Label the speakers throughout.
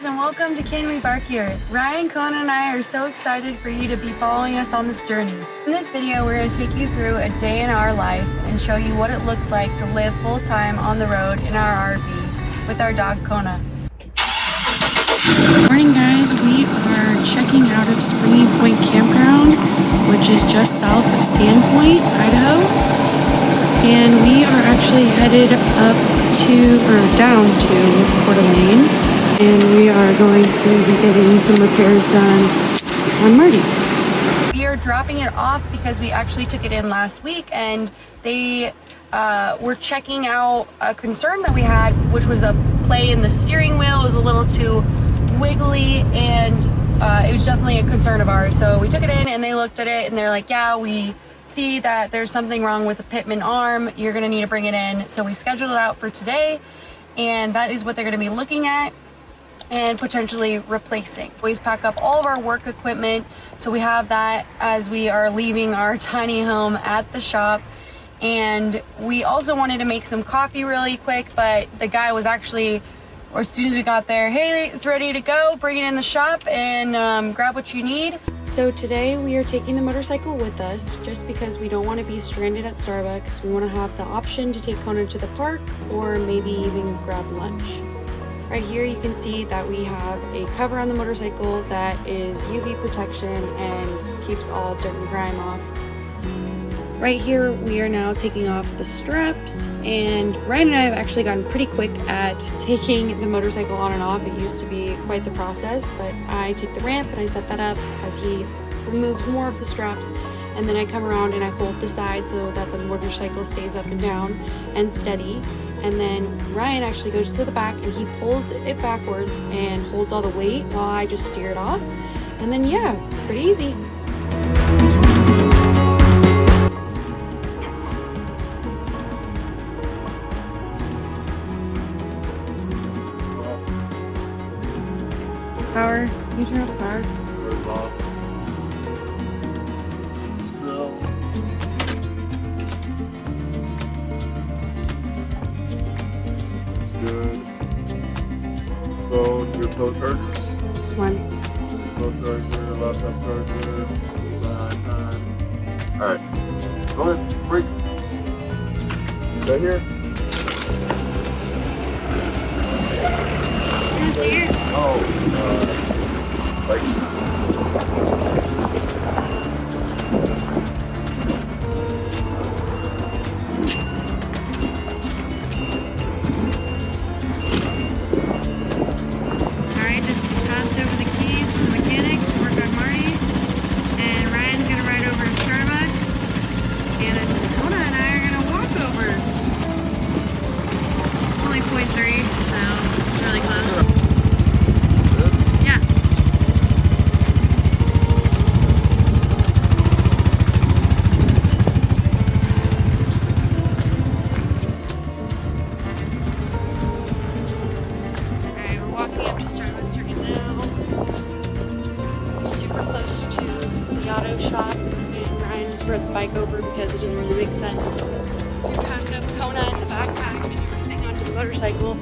Speaker 1: And welcome to Can We Bark Here. Ryan, Kona, and I are so excited for you to be following us on this journey. In this video, we're going to take you through a day in our life and show you what it looks like to live full-time on the road in our RV with our dog Kona. Morning guys, we are checking out of Springy Point Campground, which is just south of Sandpoint, Idaho. And we are actually headed down to Coeur d'Alene. And we are going to be getting some repairs done on Marty. We are dropping it off because we actually took it in last week and they were checking out a concern that we had, which was a play in the steering wheel. It was a little too wiggly and it was definitely a concern of ours. So we took it in and they looked at it and they're like, yeah, we see that there's something wrong with the pitman arm. You're gonna need to bring it in. So we scheduled it out for today and that is what they're gonna be looking at and potentially replacing. Always pack up all of our work equipment, so we have that as we are leaving our tiny home at the shop. And we also wanted to make some coffee really quick, but the guy was actually, or as soon as we got there, hey, it's ready to go, bring it in the shop and grab what you need. So today we are taking the motorcycle with us just because we don't want to be stranded at Starbucks. We want to have the option to take Kona to the park or maybe even grab lunch. Right here you can see that we have a cover on the motorcycle that is UV protection and keeps all dirt and grime off. Right here we are now taking off the straps, and Ryan and I have actually gotten pretty quick at taking the motorcycle on and off. It used to be quite the process, but I take the ramp and I set that up as he removes more of the straps, and then I come around and I hold the side so that the motorcycle stays up and down and steady. And then Ryan actually goes to the back and he pulls it backwards and holds all the weight while I just steer it off. And then yeah, pretty easy. Power, you turn off the power.
Speaker 2: Good. Phone, your phone chargers.
Speaker 1: Just one.
Speaker 2: Phone charger, laptop charger, iPad. Alright. Go ahead, break. Stay here. Oh, like.
Speaker 1: Over the keys to the mechanic to work on Marty, and Ryan's gonna ride over to Starbucks, and then Kona and I are gonna walk over. It's only 0.3, so really close. Yeah. Alright, we're walking up to Starbucks right now. Super close to the auto shop, and Ryan just rode the bike over because it doesn't really make sense to pack up Kona in the backpack and everything onto the motorcycle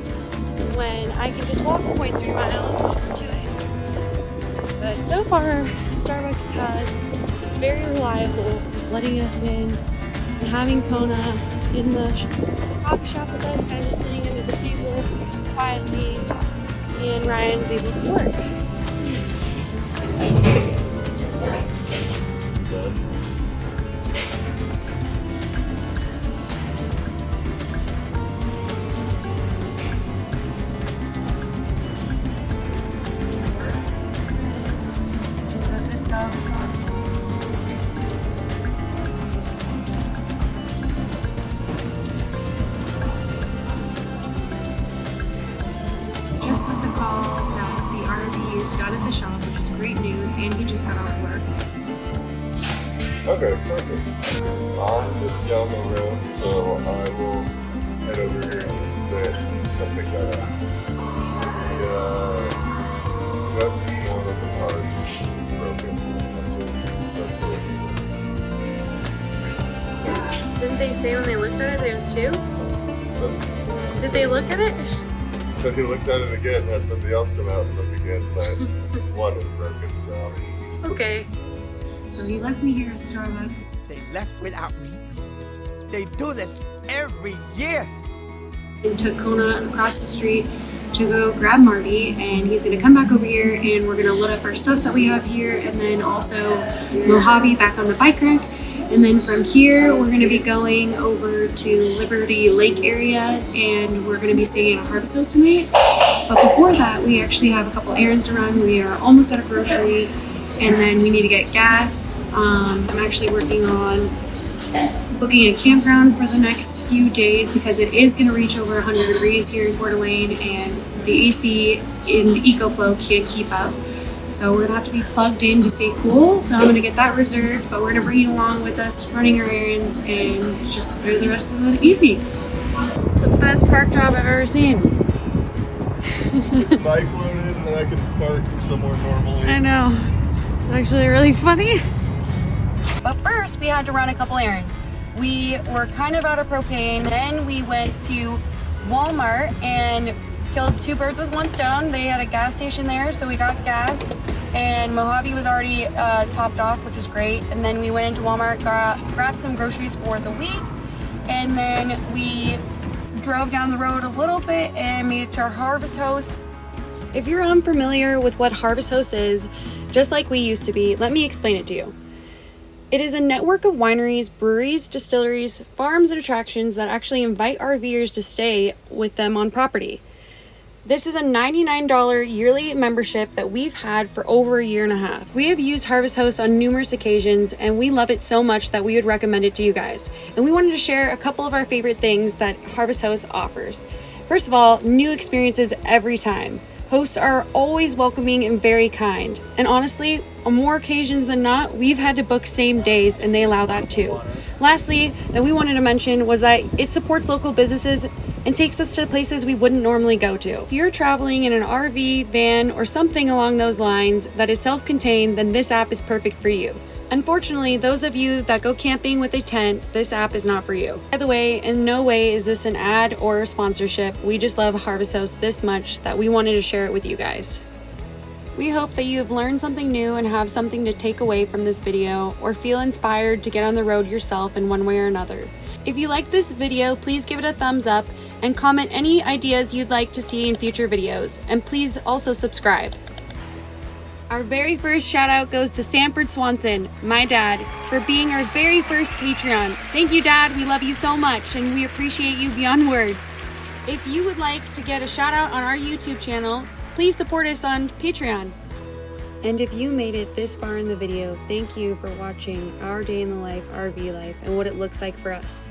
Speaker 1: when I can just walk 0.3 miles over to it. But so far, Starbucks has been very reliable, letting us in and having Kona in the coffee shop with us, kind of just sitting under the table quietly, and Ryan's able to work. Just got the call that the RV is done at the shop, which is great news, and he just got off work.
Speaker 2: Okay, perfect. I'm just down the road, so I will head over here in just a bit and come pick that up. Just one of the parts broken. That's it.
Speaker 1: Didn't they say when they looked at it there was two? Did they look at it?
Speaker 2: So he looked at it again, had somebody else come out and look again, but just one was broken, so.
Speaker 1: Okay. So he left me here at Starbucks.
Speaker 3: They left without me. They do this every year.
Speaker 1: And took Kona across the street to go grab Marty, and he's gonna come back over here and we're gonna load up our stuff that we have here, and then also Mojave back on the bike rack. And then from here, we're gonna be going over to Liberty Lake area, and we're gonna be staying at a Harvest House tonight. But before that, we actually have a couple errands to run. We are almost out of groceries, and then we need to get gas. I'm actually working on booking a campground for the next few days because it is gonna reach over 100 degrees here in Coeur d'Alene, and the AC in EcoFlow can't keep up. So we're gonna have to be plugged in to stay cool. So I'm gonna get that reserved, but we're gonna bring you along with us running our errands and just through the rest of the evening. It's the best park job I've ever seen.
Speaker 2: Get the bike loaded and then I can park somewhere normally.
Speaker 1: I know. It's actually really funny. But first we had to run a couple errands. We were kind of out of propane. Then we went to Walmart and killed two birds with one stone. They had a gas station there, so we got gas, and Mojave was already topped off, which was great. And then we went into Walmart, grabbed some groceries for the week, and then we drove down the road a little bit and made it to our Harvest House. If you're unfamiliar with what Harvest House is, just like we used to be, let me explain it to you. It is a network of wineries, breweries, distilleries, farms, and attractions that actually invite RVers to stay with them on property. This is a $99 yearly membership that we've had for over a year and a half. We have used Harvest House on numerous occasions, and we love it so much that we would recommend it to you guys. And we wanted to share a couple of our favorite things that Harvest House offers. First of all, new experiences every time. Hosts are always welcoming and very kind. And honestly, on more occasions than not, we've had to book same days, and they allow that too. Lastly, that we wanted to mention was that it supports local businesses and takes us to places we wouldn't normally go to. If you're traveling in an RV, van, or something along those lines that is self-contained, then this app is perfect for you. Unfortunately, those of you that go camping with a tent, this app is not for you. By the way, in no way is this an ad or a sponsorship. We just love Harvest House this much that we wanted to share it with you guys. We hope that you have learned something new and have something to take away from this video, or feel inspired to get on the road yourself in one way or another. If you liked this video, please give it a thumbs up and comment any ideas you'd like to see in future videos. And please also subscribe. Our very first shout out goes to Sanford Swanson, my dad, for being our very first Patreon. Thank you, Dad. We love you so much and we appreciate you beyond words. If you would like to get a shout out on our YouTube channel, please support us on Patreon. And if you made it this far in the video, thank you for watching our day in the life, RV life, and what it looks like for us.